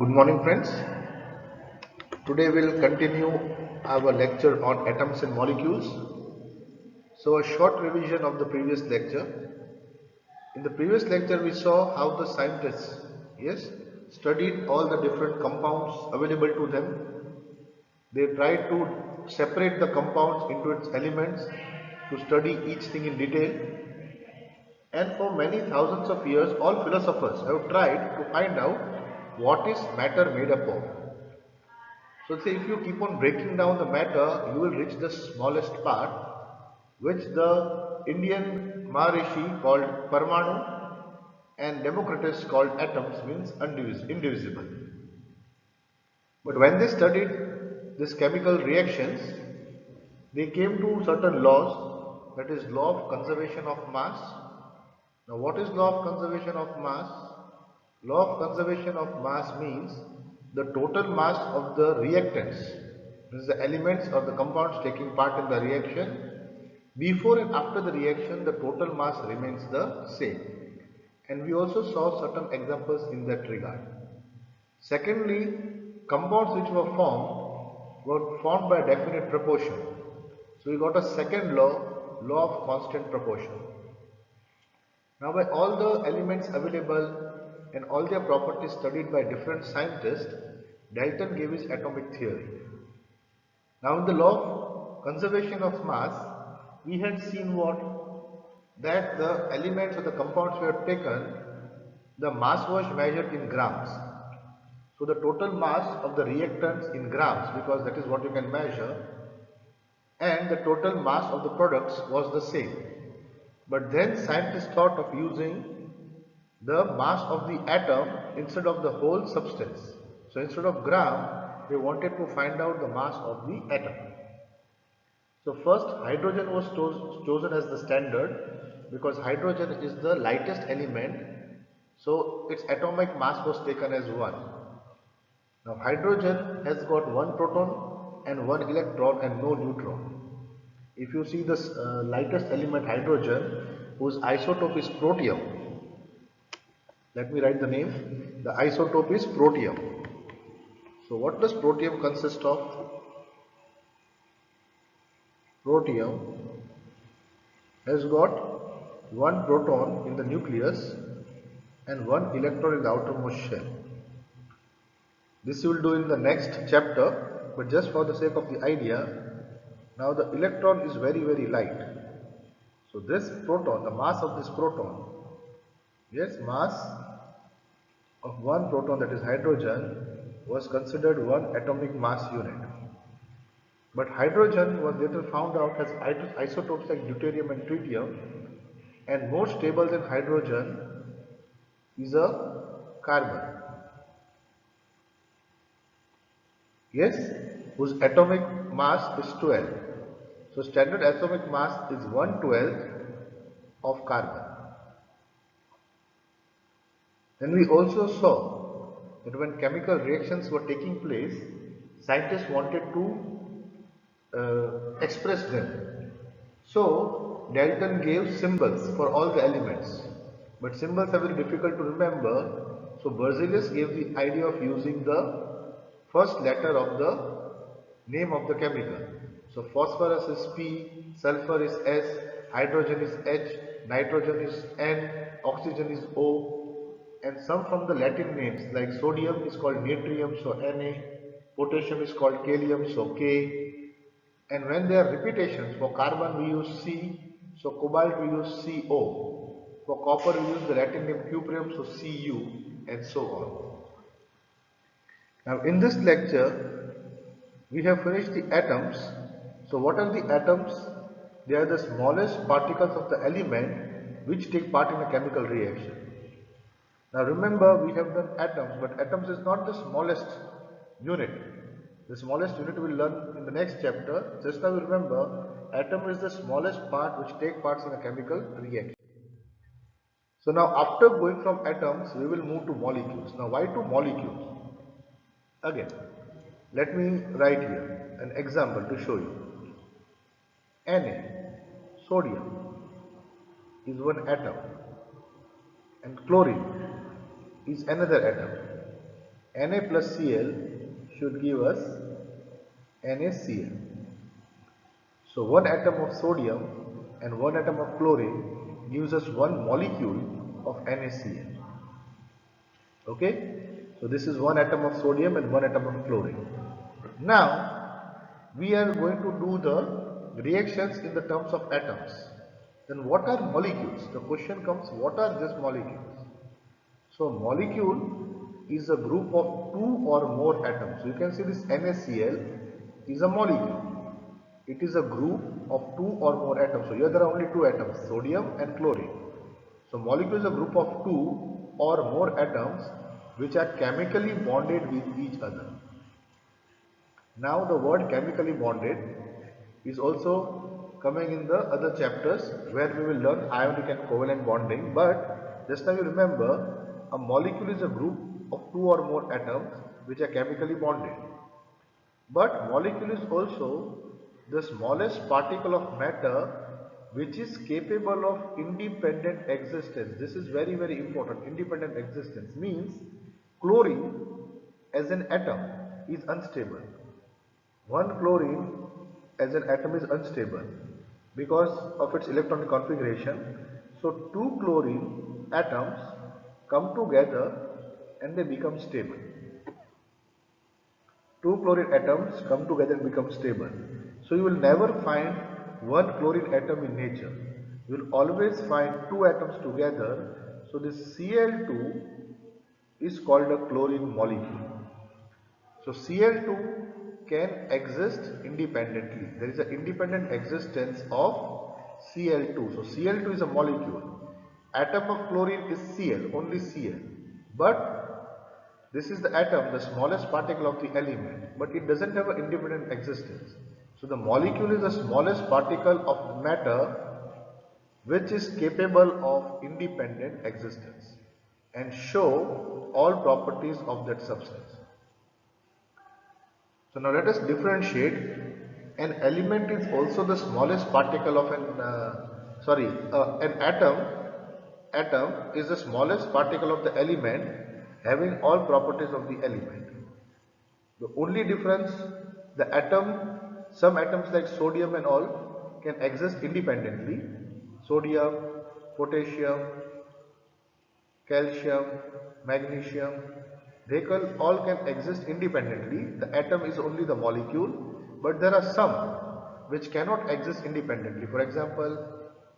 Good morning, friends. Today we'll continue our lecture on atoms and molecules. So, a short revision of the previous lecture. In the previous lecture, we saw how the scientists, yes, studied all the different compounds available to them. They tried to separate the compounds into its elements to study each thing in detail. And for many thousands of years, all philosophers have tried to find out what is matter made up of. So say if you keep on breaking down the matter, you will reach the smallest part, which the Indian Maharishi called Parmanu and Democritus called atoms, means indivisible. But when they studied these chemical reactions, they came to certain laws, that is law of conservation of mass. Now what is law of conservation of mass? Law of conservation of mass means the total mass of the reactants, means the elements or the compounds taking part in the reaction, before and after the reaction the total mass remains the same. And we also saw certain examples in that regard. Secondly, compounds which were formed by definite proportion. So we got a second law, law of constant proportion. Now by all the elements available and all their properties studied by different scientists, Dalton gave his atomic theory. Now in the law of conservation of mass, we had seen what? That the elements or the compounds we have taken, the mass was measured in grams. So the total mass of the reactants in grams, because that is what you can measure, and the total mass of the products was the same. But then scientists thought of using the mass of the atom instead of the whole substance. So instead of gram, they wanted to find out the mass of the atom. So first hydrogen was chosen as the standard because hydrogen is the lightest element. So its atomic mass was taken as 1. Now hydrogen has got 1 proton and 1 electron and no neutron. If you see this lightest element hydrogen, whose isotope is protium, let me write the name. The isotope is protium. So what does protium consist of? Protium has got 1 proton in the nucleus and 1 electron in the outermost shell. This you will do in the next chapter, but just for the sake of the idea, now the electron is very light. So this proton, the mass of this proton, yes, mass of 1 proton, that is hydrogen, was considered 1 atomic mass unit. But hydrogen was later found out has isotopes like deuterium and tritium, and more stable than hydrogen is a carbon. Yes, whose atomic mass is 12. So standard atomic mass is 1/12 of carbon. Then we also saw that when chemical reactions were taking place, scientists wanted to express them. So Dalton gave symbols for all the elements, but symbols are very difficult to remember. So Berzelius gave the idea of using the first letter of the name of the chemical. So phosphorus is P, sulfur is S, hydrogen is H, nitrogen is N, oxygen is O, and some from the Latin names like sodium is called natrium, so Na, potassium is called kalium, so K, and when there are repetitions, for carbon we use C, so cobalt we use CO, for copper we use the Latin name cuprium, so Cu, and so on. Now in this lecture, we have finished the atoms. So what are the atoms? They are the smallest particles of the element which take part in a chemical reaction. Now remember, we have done atoms, but atoms is not the smallest unit. The smallest unit we will learn in the next chapter. Just now remember, atom is the smallest part which take parts in a chemical reaction. So now after going from atoms, we will move to molecules. Now why to molecules? Again, let me write here an example to show you. Na, sodium, is one atom, and chlorine is another atom. Na plus Cl should give us NaCl. So one atom of sodium and one atom of chlorine gives us one molecule of NaCl. Okay, so this is one atom of sodium and one atom of chlorine. Now we are going to do the reactions in the terms of atoms. Then what are molecules? The question comes, what are these molecules? So molecule is a group of two or more atoms. So you can see this NaCl is a molecule. It is a group of two or more atoms. So here there are only two atoms, sodium and chlorine. So molecule is a group of two or more atoms which are chemically bonded with each other. Now the word chemically bonded is also coming in the other chapters where we will learn ionic and covalent bonding, but just now you remember a molecule is a group of two or more atoms which are chemically bonded. But molecule is also the smallest particle of matter which is capable of independent existence. This is very, very important. Independent existence means chlorine as an atom is unstable. One chlorine as an atom is unstable because of its electronic configuration. So two chlorine atoms come together and they become stable. Two chlorine atoms come together and become stable. So you will never find one chlorine atom in nature. You will always find two atoms together. So this Cl2 is called a chlorine molecule. So Cl2 can exist independently. There is an independent existence of Cl2. So Cl2 is a molecule. Atom of chlorine is Cl, only Cl. But this is the atom, the smallest particle of the element, but it doesn't have an independent existence. So the molecule is the smallest particle of matter which is capable of independent existence and show all properties of that substance. So now let us differentiate. An element is also the smallest particle of an atom. Atom is the smallest particle of the element having all properties of the element. The only difference, the atom, some atoms like sodium and all can exist independently. Sodium, potassium, calcium, magnesium, they all can exist independently. The atom is only the molecule, but there are some which cannot exist independently. For example,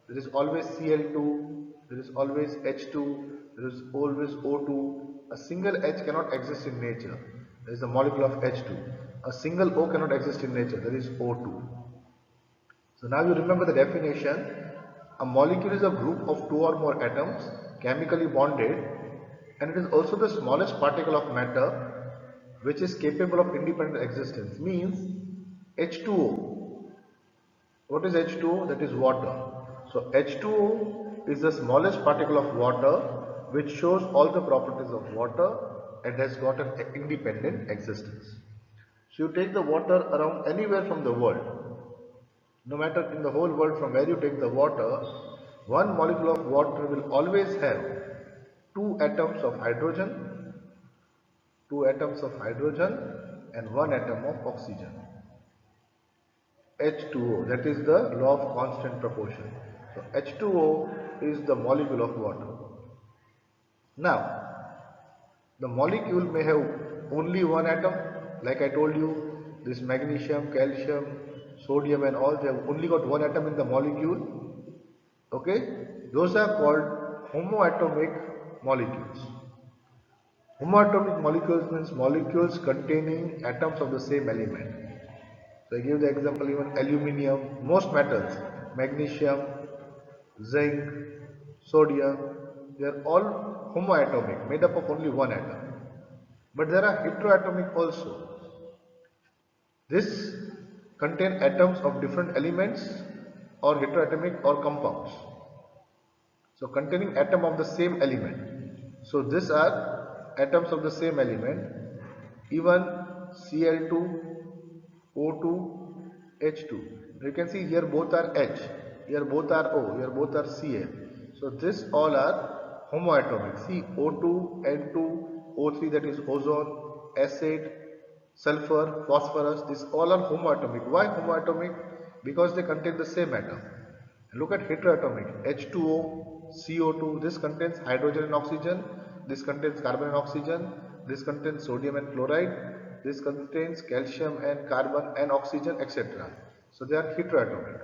there is always Cl2, there is always H2, there is always O2. A single H cannot exist in nature. There is a molecule of H2. A single O cannot exist in nature. There is O2. So now you remember the definition. A molecule is a group of two or more atoms chemically bonded, and it is also the smallest particle of matter which is capable of independent existence. Means H2O. What is H2O? That is water. So H2O is the smallest particle of water which shows all the properties of water and has got an independent existence. So you take the water around anywhere from the world. No matter in the whole world from where you take the water, one molecule of water will always have two atoms of hydrogen, and one atom of oxygen. H2O, that is the law of constant proportion. So H2O is the molecule of water. Now, the molecule may have only one atom, like I told you, this magnesium, calcium, sodium and all, they have only got one atom in the molecule. Okay, those are called homoatomic molecules. Homoatomic molecules means molecules containing atoms of the same element. So I give the example, even aluminium, most metals, magnesium, zinc, sodium, they are all homoatomic, made up of only one atom. But there are heteroatomic also. This contain atoms of different elements or heteroatomic or compounds. So containing atom of the same element. So these are atoms of the same element. Even Cl2, O2, H2. You can see here both are H, here both are O, here both are Cl. So this all are homoatomic. See O2, N2, O3 that is ozone, acid, sulfur, phosphorus, these all are homoatomic. Why homoatomic? Because they contain the same atom. Look at heteroatomic, H2O, CO2, this contains hydrogen and oxygen, this contains carbon and oxygen, this contains sodium and chloride, this contains calcium and carbon and oxygen, etc. So they are heteroatomic.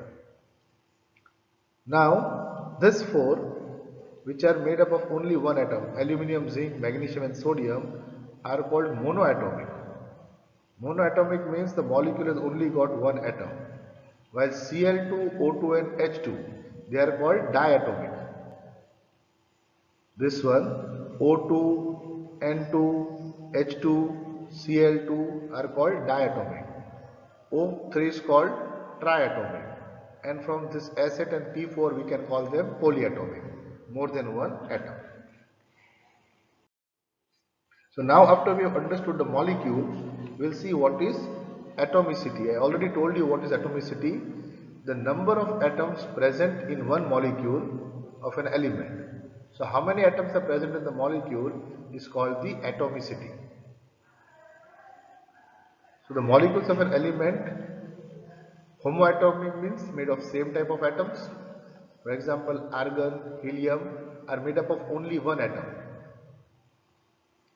Now, this four, which are made up of only one atom, aluminium, zinc, magnesium and sodium, are called monoatomic. Monoatomic means the molecule has only got one atom, while Cl2, O2 and H2, they are called diatomic. This one, O2, N2, H2, Cl2 are called diatomic. O3 is called triatomic. And from this acid and P4 we can call them polyatomic, more than one atom. So now after we have understood the molecule, we will see what is atomicity. I already told you what is atomicity. The number of atoms present in one molecule of an element. So how many atoms are present in the molecule is called the atomicity. So the molecules of an element, homoatomic means made of same type of atoms. For example, argon, helium are made up of only one atom.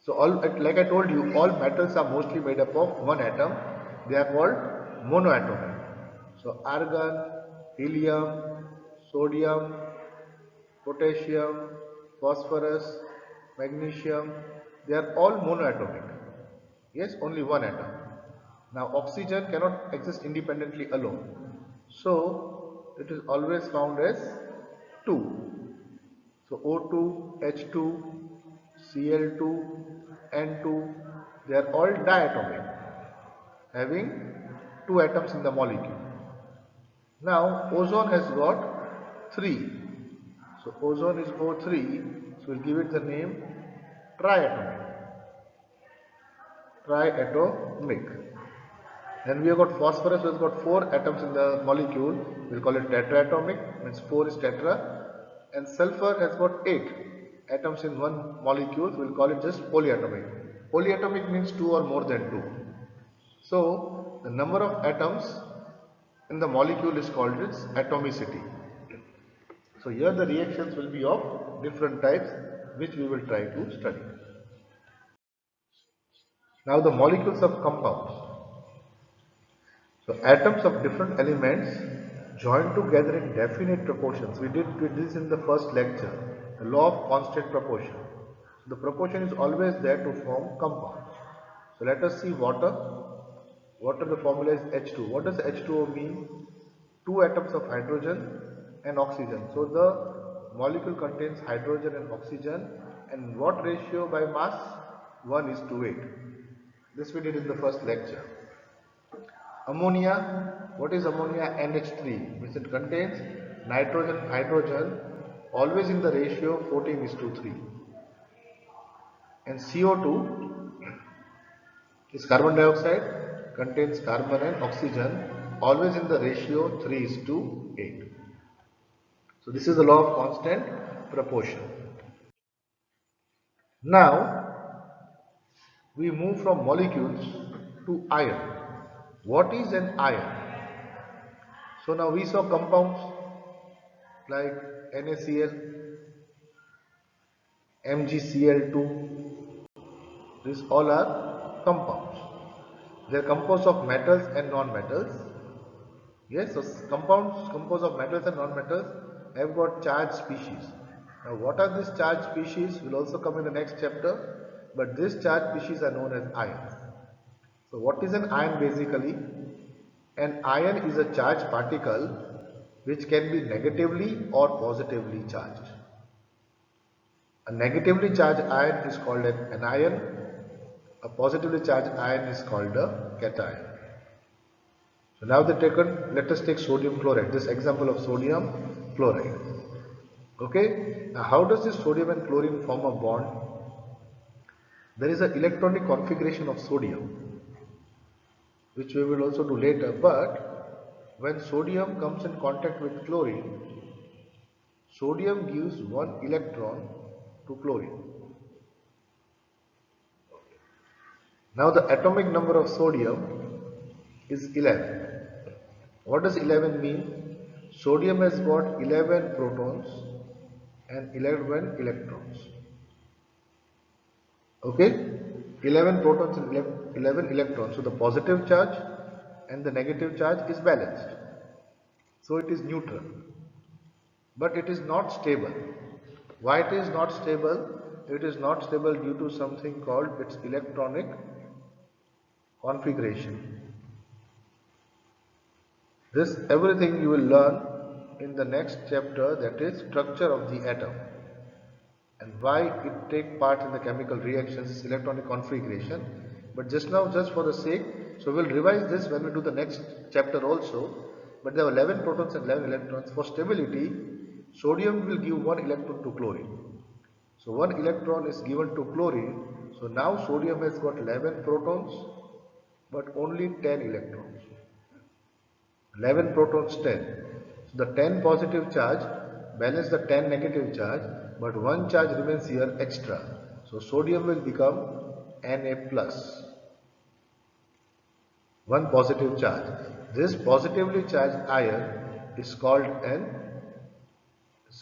So all, like I told you, all metals are mostly made up of one atom. They are called monoatomic. So argon, helium, sodium, potassium, phosphorus, magnesium, they are all monoatomic. Yes, only one atom. Now oxygen cannot exist independently alone. So it is always found as 2. So O2, H2, Cl2, N2, they are all diatomic, having 2 atoms in the molecule. Now ozone has got 3. So ozone is O3, so we'll give it the name triatomic. Triatomic. Then we have got phosphorus, which has got 4 atoms in the molecule. We'll call it tetraatomic, means 4 is tetra. And sulfur has got 8 atoms in one molecule. We'll call it just polyatomic. Polyatomic means 2 or more than 2. So the number of atoms in the molecule is called its atomicity. So here the reactions will be of different types, which we will try to study. Now the molecules of compounds. So atoms of different elements join together in definite proportions. We did this in the first lecture, the law of constant proportion. So the proportion is always there to form compounds. So let us see water. Water, the formula is H2. What does H2O mean? 2 atoms of hydrogen and oxygen. So the molecule contains hydrogen and oxygen, and what ratio by mass? 1 is to 8. This we did in the first lecture. Ammonia, what is ammonia? NH3, means it contains nitrogen and hydrogen always in the ratio 14 is to 3. And CO2 is carbon dioxide, contains carbon and oxygen always in the ratio 3 is to 8. So this is the law of constant proportion. Now we move from molecules to ion. What is an ion? So now we saw compounds like NaCl, MgCl2. These all are compounds. They are composed of metals and non-metals. Yes, so compounds composed of metals and non-metals have got charged species. Now what are these charged species will also come in the next chapter, but these charged species are known as ions. So what is an ion basically? An ion is a charged particle which can be negatively or positively charged. A negatively charged ion is called an anion. A positively charged ion is called a cation. So now let us take sodium chloride. This example of sodium chloride. Okay. Now how does this sodium and chlorine form a bond? There is an electronic configuration of sodium, which we will also do later, but when sodium comes in contact with chlorine, sodium gives one electron to chlorine. Now the atomic number of sodium is 11. What does 11 mean? Sodium has got 11 protons and 11 electrons. Okay? 11 protons and 11 electrons. So the positive charge and the negative charge is balanced. So it is neutral. But it is not stable. Why it is not stable? It is not stable due to something called its electronic configuration. This everything you will learn in the next chapter, that is structure of the atom, and why it take part in the chemical reactions is electronic configuration. But just now, just for the sake, so we'll revise this when we do the next chapter also. But there are 11 protons and 11 electrons. For stability, sodium will give 1 electron to chlorine. So 1 electron is given to chlorine. So now sodium has got 11 protons but only 10 electrons. 11 protons 10. So the 10 positive charge balance the 10 negative charge, but one charge remains here extra. So sodium will become Na plus. One positive charge. This positively charged ion is called an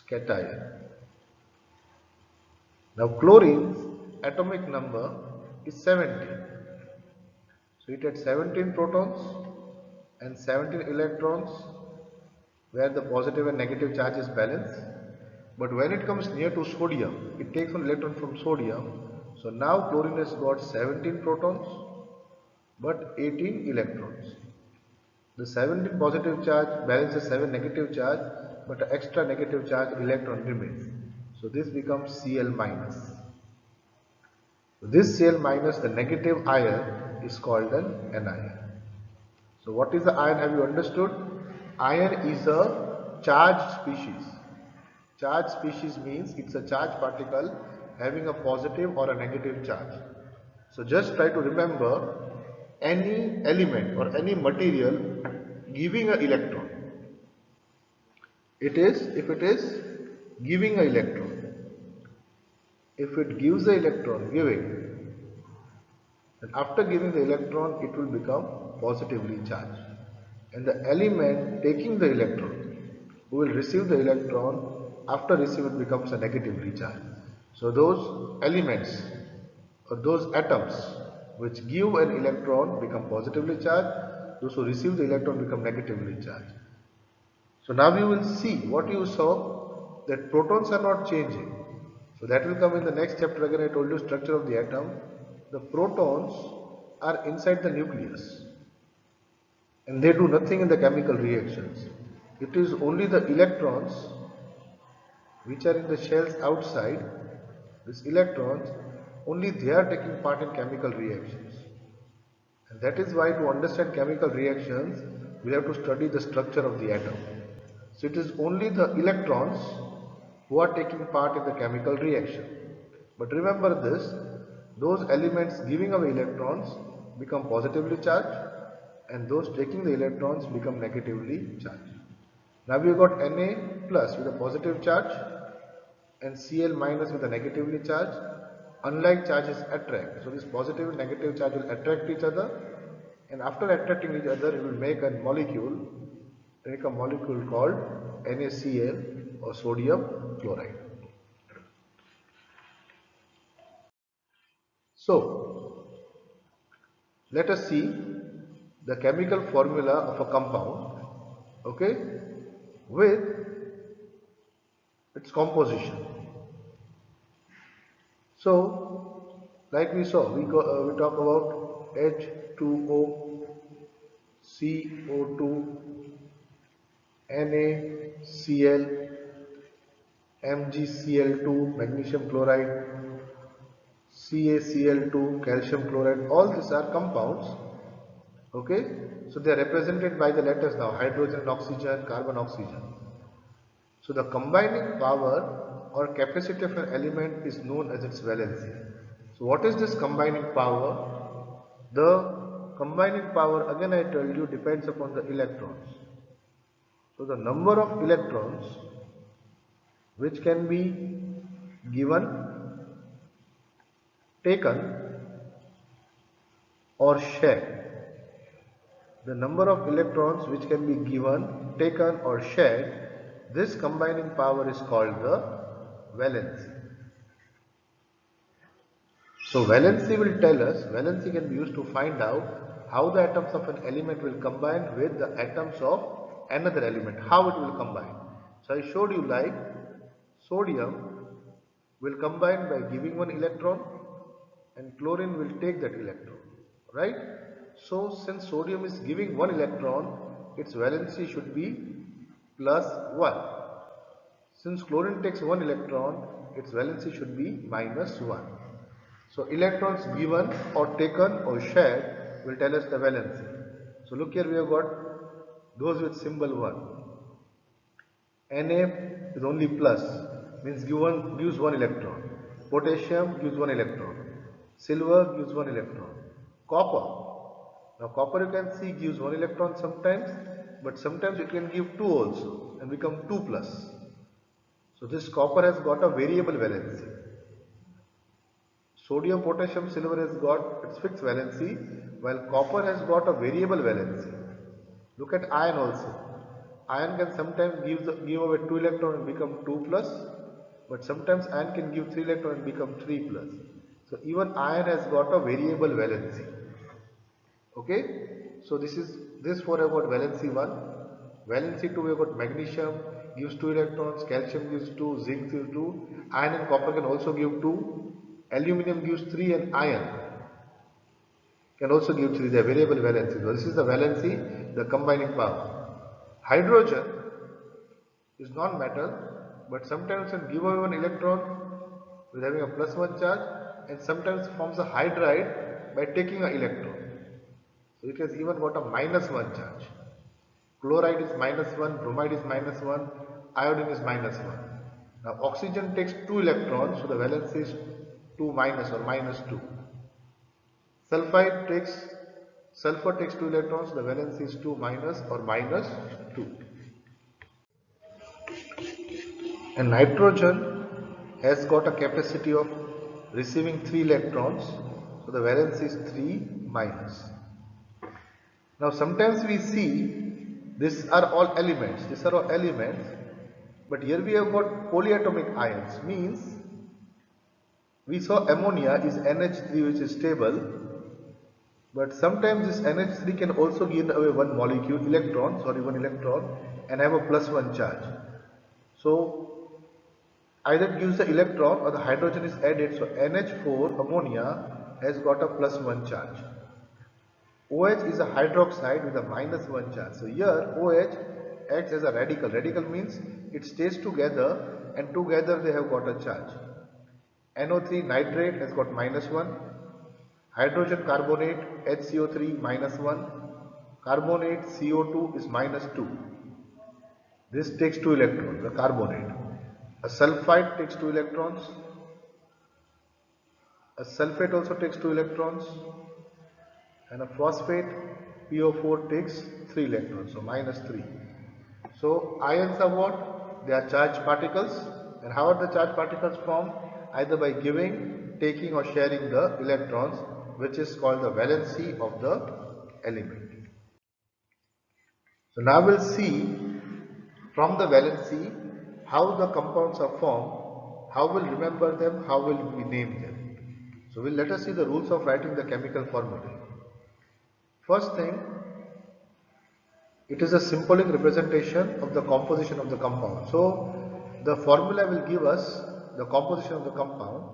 cation. Now chlorine's atomic number is 17. So it had 17 protons and 17 electrons where the positive and negative charge is balanced. But when it comes near to sodium, it takes one electron from sodium. So now chlorine has got 17 protons but 18 electrons. The 17 positive charge balances 7 negative charge, but an extra negative charge electron remains. So this becomes Cl minus. This Cl minus, the negative ion, is called an anion. So what is the ion? Have you understood? Ion is a charged species. Charged species means it's a charged particle having a positive or a negative charge. So just try to remember any element or any material giving an electron. If it is giving an electron, if it gives the electron, then after giving the electron, it will become positively charged. And the element taking the electron, who will receive the electron, after receiving it becomes a negatively charged. So those elements or those atoms which give an electron become positively charged, those who receive the electron become negatively charged. So now you will see what you saw, that protons are not changing. So that will come in the next chapter. Again, I told you structure of the atom. The protons are inside the nucleus and they do nothing in the chemical reactions. It is only the electrons which are in the shells outside. These electrons, only they are taking part in chemical reactions. And that is why to understand chemical reactions, we have to study the structure of the atom. So it is only the electrons who are taking part in the chemical reaction. But remember this, those elements giving away electrons become positively charged and those taking the electrons become negatively charged. Now we have got Na plus with a positive charge and Cl minus with a negatively charged. Unlike charges attract, so this positive and negative charge will attract each other, and after attracting each other it will make a molecule called NaCl or sodium chloride. So let us see the chemical formula of a compound, okay, with its composition. So like we saw, we talk about H2O, CO2, NaCl, MgCl2, magnesium chloride, CaCl2, calcium chloride. All these are compounds. Okay, so they are represented by the letters now: hydrogen and oxygen, carbon, oxygen. So the combining power or capacity of an element is known as its valency. So what is this combining power? The combining power, again I told you, depends upon the electrons. So the number of electrons which can be given, taken or shared. The number of electrons which can be given, taken or shared, this combining power is called the valency. So valency will tell us, valency can be used to find out how the atoms of an element will combine with the atoms of another element, how it will combine. So I showed you like sodium will combine by giving one electron and chlorine will take that electron, right? So since sodium is giving one electron, its valency should be plus 1. Since chlorine takes one electron, its valency should be minus 1. So electrons given or taken or shared will tell us the valency. So look here, we have got those with symbol 1. Na is only plus, means gives one electron. Potassium gives one electron. Silver gives one electron. Copper. Now copper you can see gives one electron sometimes, but sometimes it can give 2 also and become 2 plus. So this copper has got a variable valency. Sodium, potassium, silver has got its fixed valency, while copper has got a variable valency. Look at iron also. Iron can sometimes give away 2 electrons and become 2 plus, but sometimes iron can give 3 electrons and become 3 plus. So even iron has got a variable valency. Okay, so this for about valency 1. Valency 2 we have got magnesium gives 2 electrons, calcium gives 2, zinc gives 2, iron and copper can also give 2, aluminum gives 3 and iron can also give 3, the variable valency. So this is the valency, the combining power. Hydrogen is non-metal, but sometimes can give away one electron with having a plus 1 charge and sometimes forms a hydride by taking an electron. So it has even got a minus 1 charge. Chloride is minus 1, bromide is minus 1, iodine is minus 1. Now oxygen takes 2 electrons, so the valency is 2 minus or minus 2. Sulfur takes 2 electrons, the valency is 2 minus or minus 2. And nitrogen has got a capacity of receiving 3 electrons, so the valency is 3 minus. Now sometimes we see these are all elements, but here we have got polyatomic ions, means we saw ammonia is NH3 which is stable, but sometimes this NH3 can also give away one electron and have a plus 1 charge. So either it gives the electron or the hydrogen is added, so NH4 ammonia has got a plus 1 charge. OH is a hydroxide with a minus 1 charge. So here OH acts as a radical. Radical means it stays together and together they have got a charge. NO3 nitrate has got minus 1. Hydrogen carbonate HCO3 minus 1. Carbonate CO2 is minus 2. This takes 2 electrons, the carbonate. A sulfide takes 2 electrons. A sulfate also takes 2 electrons. And a phosphate PO4 takes 3 electrons, so minus 3. So ions are what? They are charged particles. And how are the charged particles formed? Either by giving, taking or sharing the electrons, which is called the valency of the element. So now we'll see from the valency how the compounds are formed, how we'll remember them, how will we name them. So let us see the rules of writing the chemical formulae. First thing, it is a symbolic representation of the composition of the compound. So the formula will give us the composition of the compound.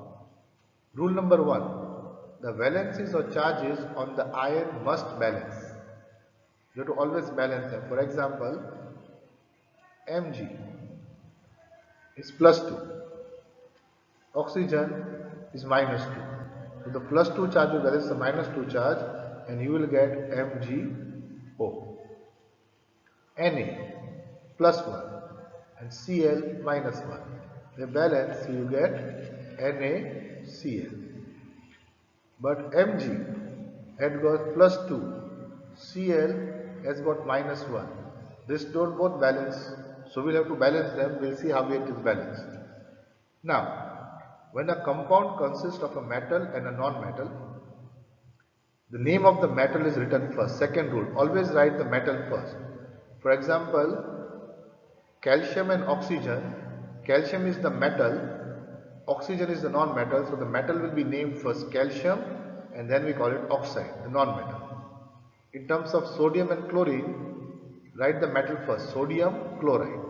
Rule number 1, the valencies or charges on the ion must balance. You have to always balance them. For example, Mg is plus 2, oxygen is minus 2. So the plus 2 charge will balance the minus 2 charge and you will get MgO. Na plus 1 and Cl minus 1. They balance, so you get NaCl. But Mg had got plus 2, Cl has got minus 1. This don't both balance, so we'll have to balance them. We'll see how it is balanced. Now, when a compound consists of a metal and a non-metal, The name of the metal is written first. Second rule, always write the metal first. For example, calcium and oxygen. Calcium is the metal, oxygen is the non-metal, so the metal will be named first calcium and then we call it oxide, the non-metal. In terms of sodium and chlorine, write the metal first, sodium chloride.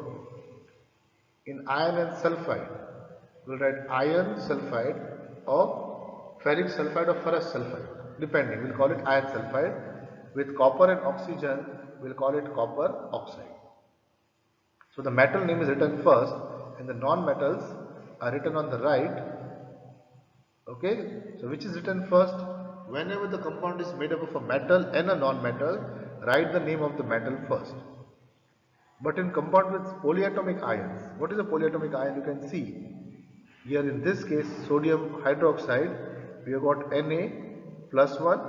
In iron and sulfide, we'll write iron sulfide or ferric sulfide or ferrous sulfide, depending. We'll call it iron sulfide. With copper and oxygen, we'll call it copper oxide. So the metal name is written first and the non-metals are written on the right. Okay, so which is written first? Whenever the compound is made up of a metal and a non-metal, write the name of the metal first. But in compound with polyatomic ions, what is a polyatomic ion? You can see here in this case sodium hydroxide, we have got Na plus 1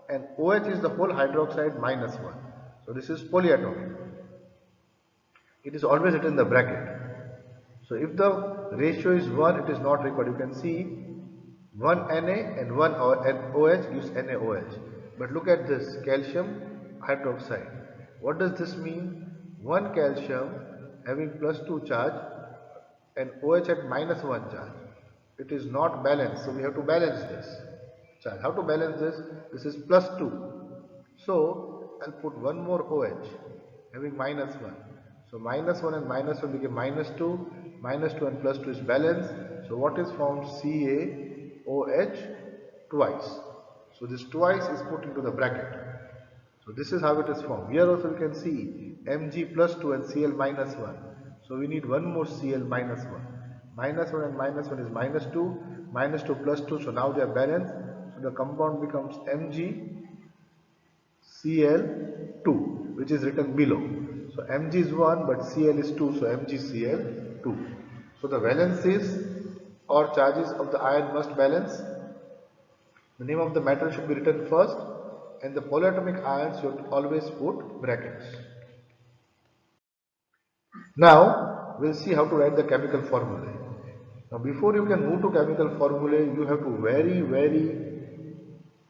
and OH is the whole hydroxide minus 1. So this is polyatomic. It is always written in the bracket. So if the ratio is 1, it is not required. You can see 1 Na and 1 OH gives NaOH. But look at this calcium hydroxide. What does this mean? 1 calcium having plus 2 charge and OH at minus 1 charge. It is not balanced, so we have to balance this charge. How to balance this? This is plus 2. So I'll put one more OH having minus 1. So minus 1 and minus 1 became minus 2. Minus 2 and plus 2 is balanced. So what is formed? CaOH twice. So this twice is put into the bracket. So this is how it is formed. Here also you can see Mg plus 2 and Cl minus 1. So we need one more Cl minus 1. Minus 1 and minus 1 is minus 2. Minus 2 plus 2. So now they are balanced. So the compound becomes MgCl2, which is written below. So Mg is 1 but Cl is 2. So MgCl2. So the valencies or charges of the ion must balance. The name of the metal should be written first. And the polyatomic ions should always put brackets. Now we'll see how to write the chemical formulae. Now before you can move to chemical formulae, you have to very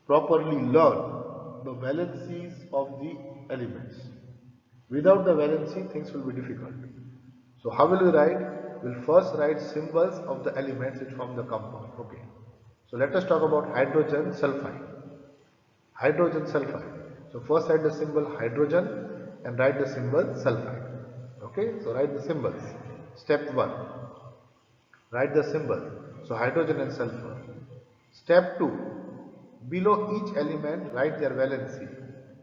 properly learn the valencies of the elements. Without the valency, things will be difficult. So how will we write? We'll first write symbols of the elements which form the compound. Okay. So let us talk about hydrogen sulfide. Hydrogen sulfide. So first write the symbol hydrogen and write the symbol sulfide. Okay, so write the symbols. Step 1. Write the symbol. So hydrogen and sulfur. Step 2. Below each element write their valency.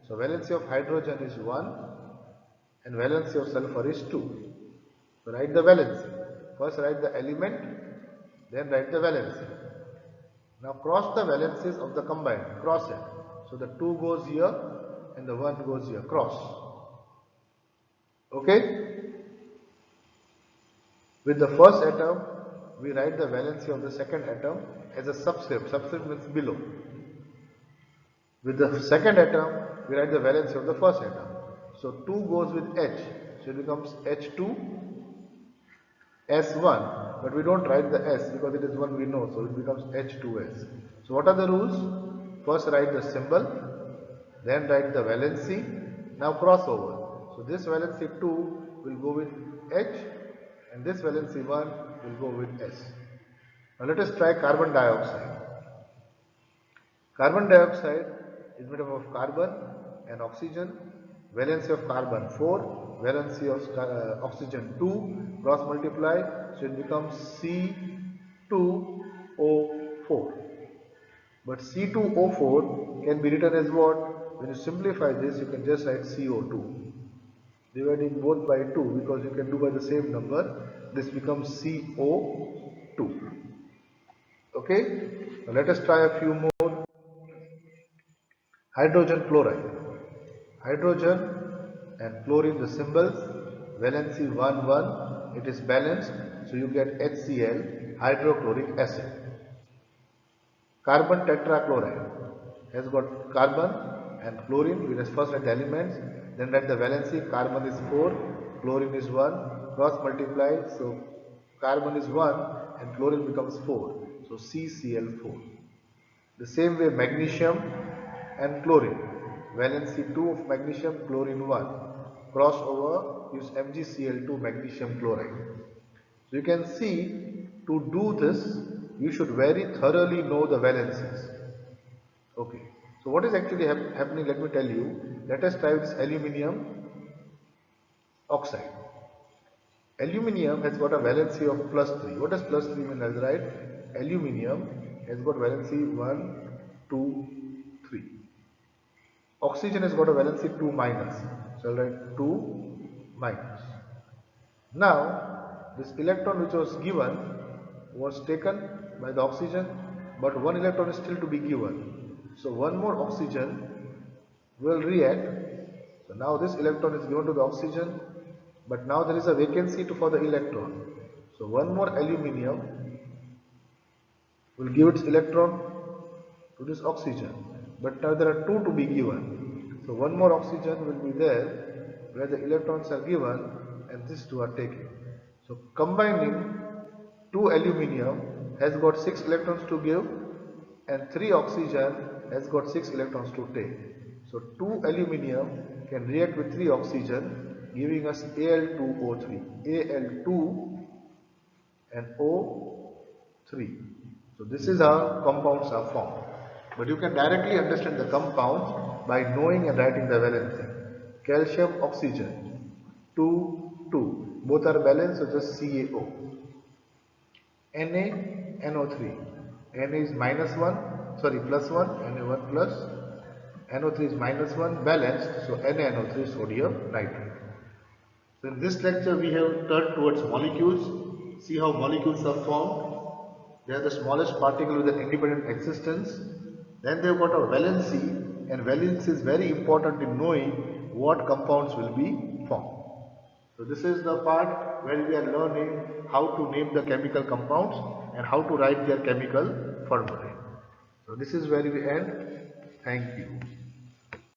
So valency of hydrogen is 1 and valency of sulfur is 2. So write the valency. First write the element, then write the valency. Now cross the valencies of the combined. Cross it. So the 2 goes here and the 1 goes here. Cross. Okay? With the first atom, we write the valency of the second atom as a subscript. Subscript means below. With the second atom, we write the valency of the first atom. So 2 goes with H. So it becomes H2, S1. But we don't write the S because it is one we know. So it becomes H2S. So what are the rules? First write the symbol, then write the valency. Now crossover. So this valency 2 will go with H and this valency 1 will go with S. Now let us try carbon dioxide. Carbon dioxide is made up of carbon and oxygen. Valency of carbon 4, valency of oxygen 2, cross multiply, so it becomes C2O4. But C2O4 can be written as what? When you simplify this, you can just write CO2. Dividing both by 2 because you can do by the same number. This becomes CO2. Okay? Now let us try a few more. Hydrogen chloride. Hydrogen and chlorine, the symbols. Valency 1, 1. It is balanced. So you get HCl, hydrochloric acid. Carbon tetrachloride has got carbon and chlorine. We just first write the elements, then write the valency. Carbon is 4, chlorine is 1, cross multiply. So carbon is 1 and chlorine becomes 4. So CCl4. The same way magnesium and chlorine. Valency 2 of magnesium, chlorine 1. Crossover, use MgCl2 magnesium chloride. So you can see, to do this, you should very thoroughly know the valencies. Okay. So what is actually happening, let me tell you. Let us try this aluminium oxide. Aluminium has got a valency of +3. What does +3 mean, right? Aluminium has got valency 1, 2, 3. Oxygen has got a valency 2 minus. So I'll write 2 minus. Now, this electron which was given was taken by the oxygen, but one electron is still to be given. So one more oxygen will react. So now this electron is given to the oxygen, but now there is a vacancy for the electron. So one more aluminium will give its electron to this oxygen, but now there are two to be given. So one more oxygen will be there where the electrons are given and these two are taken. So combining 2 aluminium has got 6 electrons to give and 3 oxygen has got 6 electrons to take. So 2 aluminium can react with 3 oxygen, giving us Al2O3, Al2 and O3. So this is how compounds are formed. But you can directly understand the compounds by knowing and writing the valency. Calcium, oxygen, 2, 2. Both are balanced, so just CaO. Na, NO3. Na is -1, sorry, +1, Na1 plus. NO3 is -1, balanced, so NaNO3 sodium nitrate. So in this lecture we have turned towards molecules. See how molecules are formed. They are the smallest particle with an independent existence. Then they have got a valency, and valency is very important in knowing what compounds will be formed. So this is the part where we are learning how to name the chemical compounds and how to write their chemical formulae. So this is where we end. Thank you.